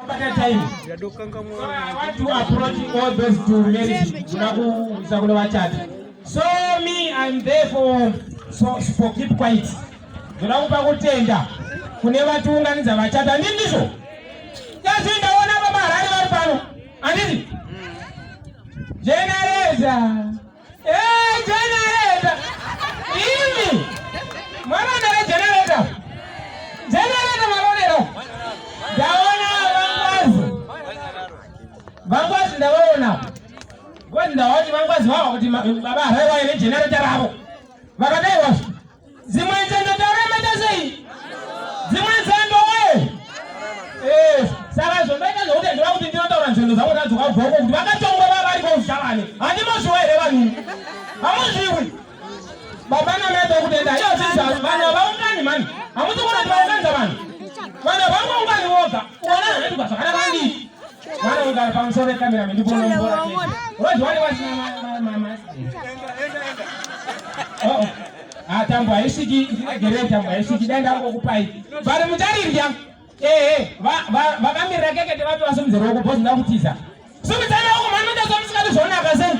time. So I want to approach all those two marriage. So me, I'm there for keep quiet. Tunakupa kutenda. Kune watu unganiza wachata nini hizo? Kazi ndaona baba hali wapano. Andini? Generator. Generator. Hivi. Mwana ndale generator. Generator malonero. Daona Bangwazi ndaona. Gwenda waji bangwazi wao kuti baba hewa ile generator hapo. Bakadai wasu. Zimwenze ndo tarema tazei. Zimwenze ndo wewe. Sala zombeka zote ndo kuti ndo taranzendo zawo tazuka boko kuti bakatonga baba ali ko shalani. Andi mozwele bani. Amuziwi. Baba na meto kutenda yo sisa bana baungani mani. Amuzi kuna baungani bani. Bana baungani woga. Wana ndio basakana bani. Wana unga pansore kamera ndipo mbora ke. Wale mama. Oh. Atambo aishiki gereta aishiki danga ngokupai. Bari mutarira. Vakamira kekete vatu vasomuzero wokubhozi ndakutiza. Somuzana wako mani munda somusikati zvona akasei.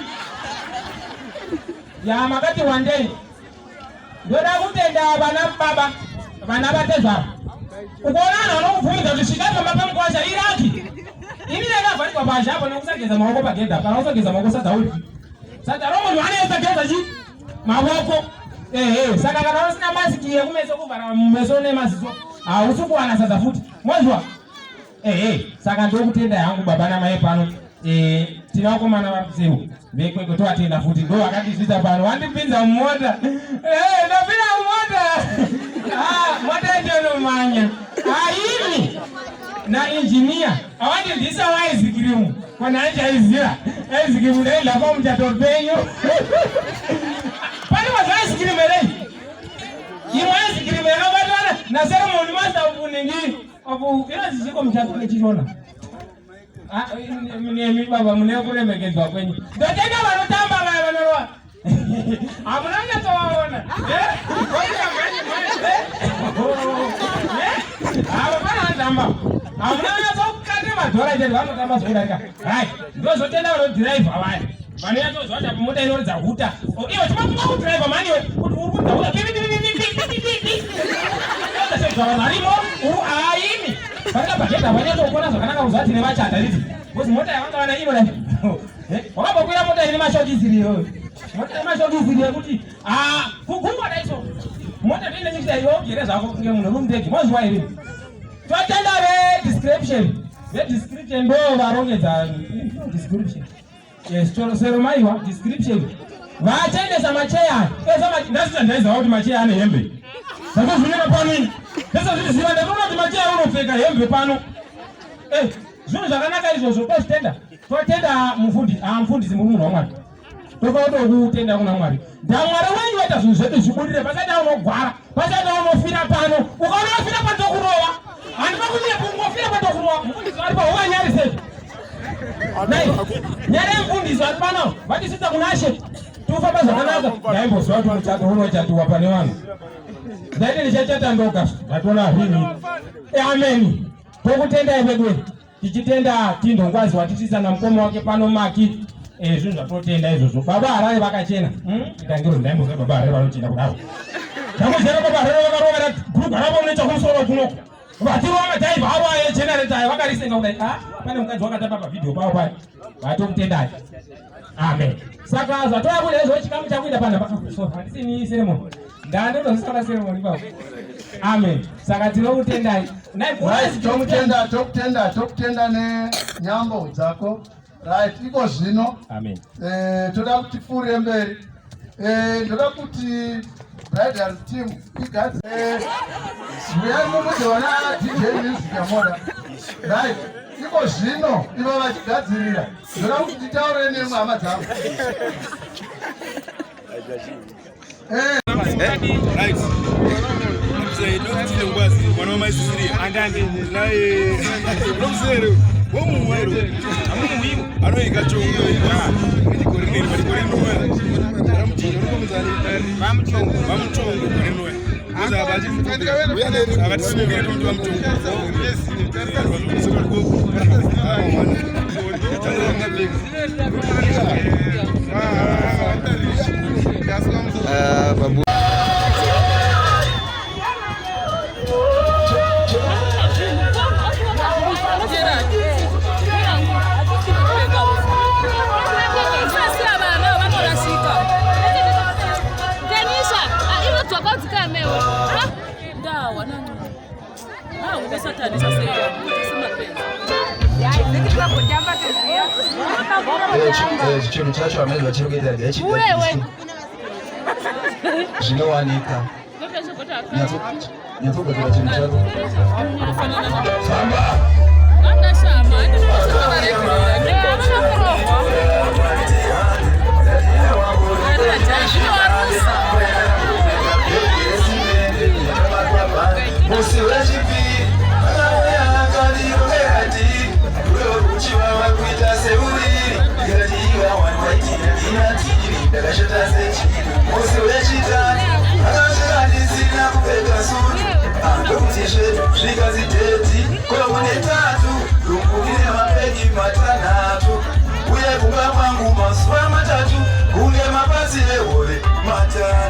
Ya makati one day. Ndoda kutenda vana baba. Vana vatezva. Ukoona vanokubvumidza kuti svika pamba pamukwasha iraki. Ini ndakavhari kwabasha apo nokusageza maoko pagedha. Kana usageza maoko sadza uri. Sadza romo vanezageza chi maoko. Saka kana usina masiki yekumeso kuvhara mumeso nemaziso ausukuwana sadza futi. Mwazwa? Saka ndokutenda yangu baba na mai pano. Tinakomana vakuseu. Vekweko toatenda futi ndo akatizvisa pano. Wandipinza mumota. Ndapinda mumota. Mota ndonomanya. Ini na engineer awandi ndisa wa ice cream. Kwana anje aizira. Ice cream ndela kwa mchatopenyo. Pani ice cream elei. Ice cream yakabatana na ceremony master uningi. Obu ina ziko mchato nechirona. Mimi baba mnekule mekezwa kwenye. Ndotenda vanotamba vanoroa. Amunanga toona. Bana ndamba. Amunanga tokande madhora ite vanotamba zvodarika. Right. Ndozotenda vano driver vaya. Vano yatozvata mota inorodza huta. Iwe chimapuma ku driver mani we kuti uri kudzaura. Varimo aini. Vanga bajeta vanyatokona zvakanaka kuzati nevachata riti. Bosi mota yavanga vana ino dai. Wakabokwira mota ine mashokiziriyo. Mota ine mashokiziriyo kuti kugungwa daiso. Mota ine nyikisa iyo gereza zvako kunge munhu rumudeki. Mozwa iri. Totenda description. The description ndo varongedza description. Yes, chorosero maiwa description. Vachendesa macheya. Ndasita ndaiza kuti macheya ane hembe. Saka zvinoita pano ini. Ndesa zviziva ndatoona kuti macheya unopfeka hembe pano. Zvinhu zvakanaka izvozvo tozvitenda. Totenda mufundisi munhu waMwari. Tokutenda kuna Mwari. Mwari wenyu waita zvinhu zvedu zvibudire pasati unogwara, pasati unofira pano. Ukaonofira patokurova. Handina kuti kungofira patokurova. Mufundisi ari paho wanyari sei. Nai. Nyari mufundisi ari pano. Vatisita kunashe. Tufamba zvakanaka. Ndaimbozwa kuti muchato unochatiwa pane vanhu. Ndaiti ndichachata ndoka. Ndatoona hini. Amen. Tokutenda iwe. Tichitenda tindongwazi watitisana mukoma wake pano maki. Zvinhu zvatotenda izvozvo. Baba harare vakachena. Ndangiro ndaimboza baba harare vanochena kudaro. Ndamuzera baba harare vakarovera bhurugwa ravo munoita kumusoro kunoko. Vatirova madhaivha avo ayegenerator vakarisenga kudai. Pane mukadzi wakatamba pavhidhiyo pavo paya. Vatokutendai. Amen. Saka zvatoya kuda chikamu chakuita pana. Handisi ni ceremony. Ndandotozisana ceremony baba. Amen. Saka tinokutendai. Tokutenda nenyambo dzako. Right, iko zvino. Amen. Toda kuti pfuure mberi. Ndoda kuti bridal team igadze. Uyai mumuzoona DJ music yamoda. Right, iko zvino ivo vachigadzirira. Ndoda kuti titaure nemwe hama dzangu. Right. Say don't tell us one of my sisters and then like don't say womu wero amumu ano ikachongo ndikorine bamuchongo korinowe kuza abati uya ne abati sumira ndo bamuchongo yes babu. Ikintu cyacu bameze bakibwira gace zinowanika nyavuga ikintu cyacu samba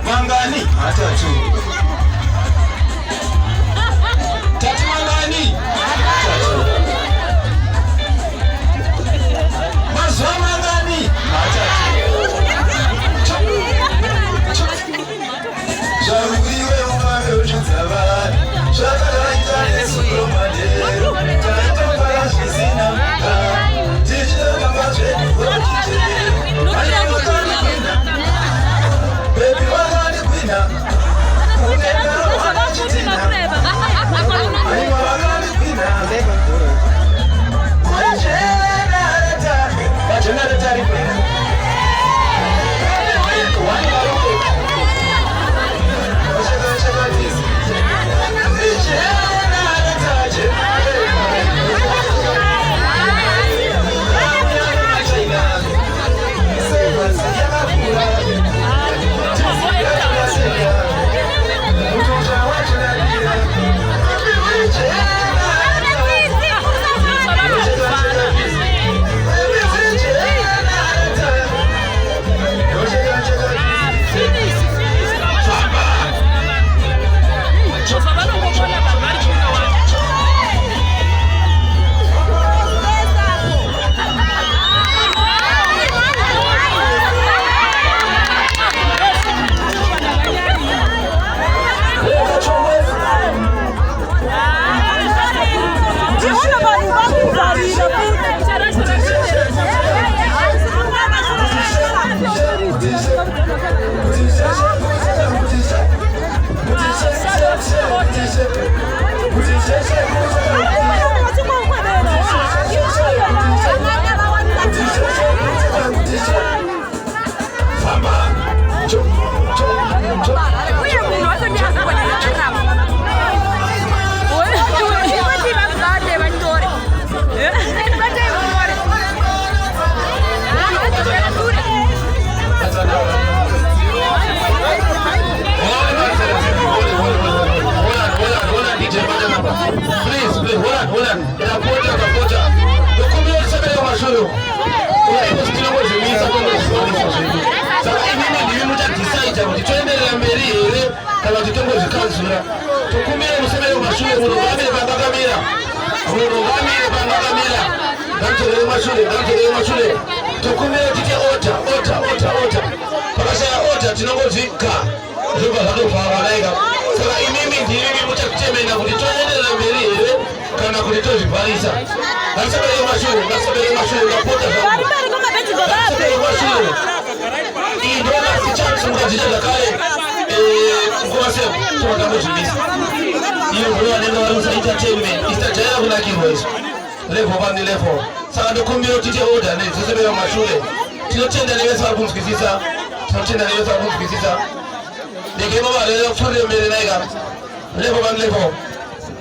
Mangani matatu tatu mangani matatu mazwa mangani matatu shauriwe umame uchizabani shakara itane sukromade taito parashi zina tichita kambache wachiche baby wangani kwina ungengaro wanachitina aiwa wangani kwina wajenareta wajenareta rikwina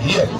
Yeah.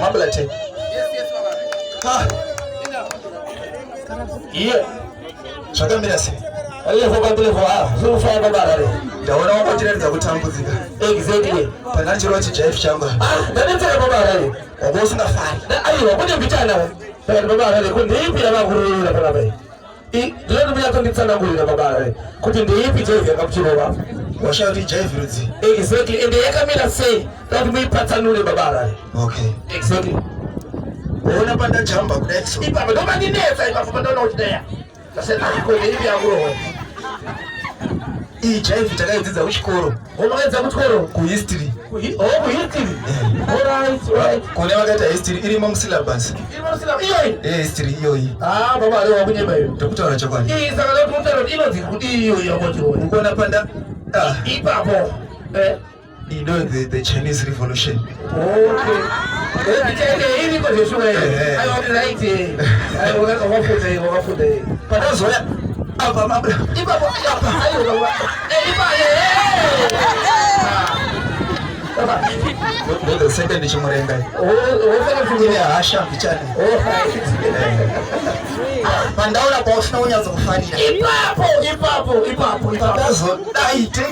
mabla te. Ha. Iya. Shaka mirasi. Aliye kwa bile kwa so fa baba le. Ndaona wako tireza kutambuzika. Exactly. Panachiro chijefu changa. Ndani tena baba le. Obo singa fani. Ayo kwenye vitana. Baba le kundi ipi ya maguru la baba le. Leo mimi hata nitsana nguli na baba le. Kuti ndi ipi je ya kapchiro baba. Washauri jive ruzi. Exactly. And the camera say that we patanule baba le. Okay. Exactly. Unaona panda jamba kudexo. Ipa ndo mandineza ipa kupanda na utea. Sasa niko hivi ya nguru. Hii jive itakayoziza ushikoro. Unaanza kutkoro Ku history. ku history. Alright. Kuna wakati history ili mong syllabus. History hiyo hii. Baba leo wakunyema hiyo. Utakuta wanachokwani. Hii sasa leo tunataka ilo zikudi hiyo ya moto. Uko unapanda Ipa hapo. You know the Chinese Revolution. Okay. Hivi kwa shule. I want right. I want to wafude. Padazo ya hapa mabla. Ipa hapo. Ayo baba. Ipa Baba. Ndio second chumurenga. Sasa Ile asha pichani. Pandaula kwa ofina unyazo kufanira. Ipa hapo. Padazo daite.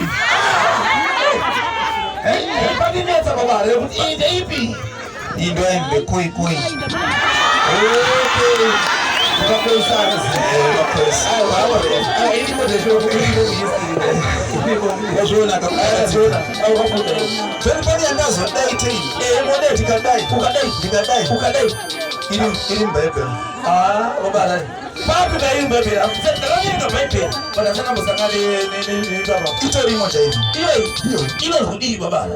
Ipa dineza baba. Inde ipi. Ndio ende koi. Okay. Tukakosa Wajona kabisa. Au hapo. Twende andazo daite. Mwende tikadai. Ili mbebe. Baba. Papi na hii mbebe. Afutani ndo mbebe. Bana sana msangale ni baba. Kitori moja hivi. Ile hudi baba.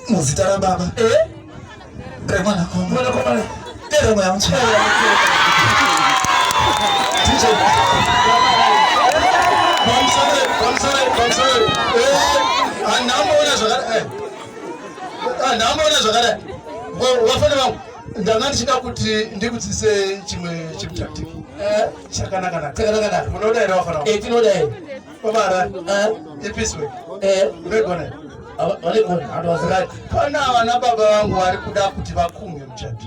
Muzitara baba. Remana komba. Tera mwa mcha. Teacher. I'm sorry. Anamuona zvakadai. Wafana vangu. Ndangani chika kuti ndikutsise chimwe chimutactic. Chakanaka. Munoda ere wafana vangu. Tinoda ere. Babara. Episwe. Vegone. Wale gone. Ado wazirati. Pana vana baba vangu vari kuda kuti vakumwe muchato.